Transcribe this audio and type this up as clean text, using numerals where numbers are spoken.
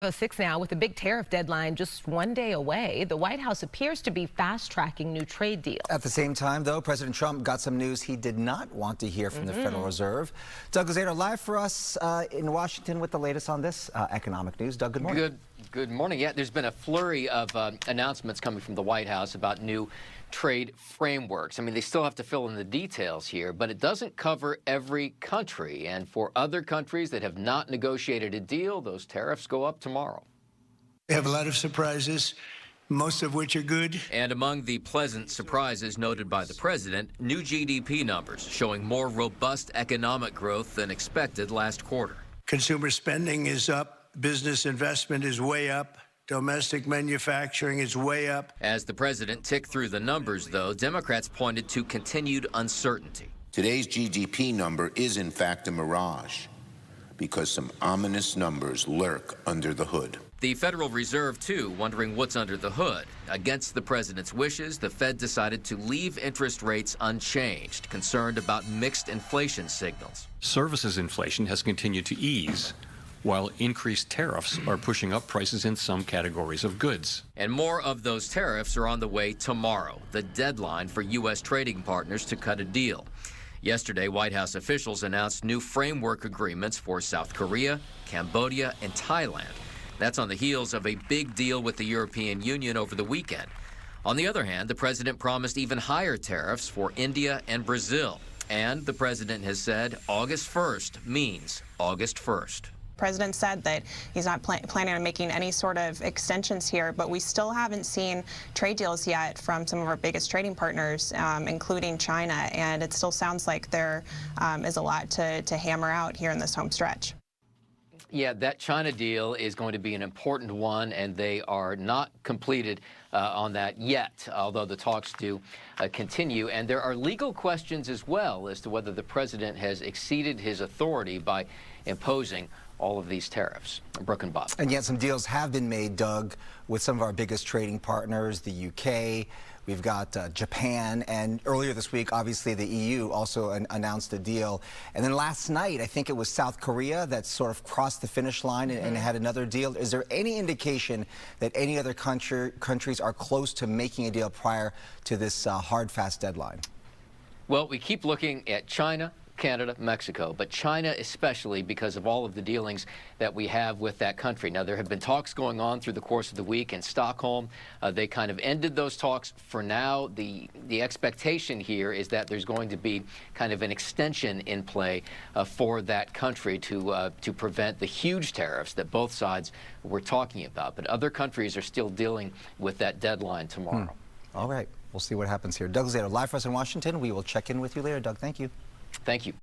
6 now, with a big tariff deadline just one day away, the White House appears to be fast-tracking new trade deals. At the same time, though, President Trump got some news he did not want to hear from the Federal Reserve. Doug Gazzaro live for us in Washington with the latest on this economic news. Doug, good morning. Good morning. Yeah, there's been a flurry of announcements coming from the White House about new trade frameworks. I mean, they still have to fill in the details here, but it doesn't cover every country. And for other countries that have not negotiated a deal, those tariffs go up tomorrow. We have a lot of surprises, most of which are good. And among the pleasant surprises noted by the president, new GDP numbers showing more robust economic growth than expected last quarter. Consumer spending is up, business investment is way up. Domestic manufacturing is way up. As the president ticked through the numbers, though, Democrats pointed to continued uncertainty. Today's GDP number is, in fact, a mirage because some ominous numbers lurk under the hood. The Federal Reserve, too, wondering what's under the hood. Against the president's wishes, the Fed decided to leave interest rates unchanged, concerned about mixed inflation signals. Services inflation has continued to ease, while increased tariffs are pushing up prices in some categories of goods. And more of those tariffs are on the way tomorrow, the deadline for U.S. trading partners to cut a deal. Yesterday, White House officials announced new framework agreements for South Korea, Cambodia, and Thailand. That's on the heels of a big deal with the European Union over the weekend. On the other hand, the president promised even higher tariffs for India and Brazil. And the president has said August 1st means August 1st. The president said that he's not planning on making any sort of extensions here, but we still haven't seen trade deals yet from some of our biggest trading partners, including China, and it still sounds like there is a lot to hammer out here in this home stretch. Yeah, that China deal is going to be an important one, and they are not completed on that yet, although the talks do continue. And there are legal questions as well as to whether the president has exceeded his authority by imposing all of these tariffs. Brooke and Bob. And yet some deals have been made, Doug, with some of our biggest trading partners, the UK. We've got Japan, and earlier this week, obviously, the EU also announced a deal. And then last night, I think it was South Korea that sort of crossed the finish line and had another deal. Is there any indication that any other countries are close to making a deal prior to this hard, fast deadline? Well, we keep looking at China, Canada, Mexico, but China especially because of all of the dealings that we have with that country. Now, there have been talks going on through the course of the week in Stockholm. They kind of ended those talks for now. The expectation here is that there's going to be kind of an extension in play for that country to prevent the huge tariffs that both sides were talking about. But other countries are still dealing with that deadline tomorrow. All right. We'll see what happens here. Doug Gazzaro live for us in Washington. We will check in with you later. Doug, thank you. Thank you.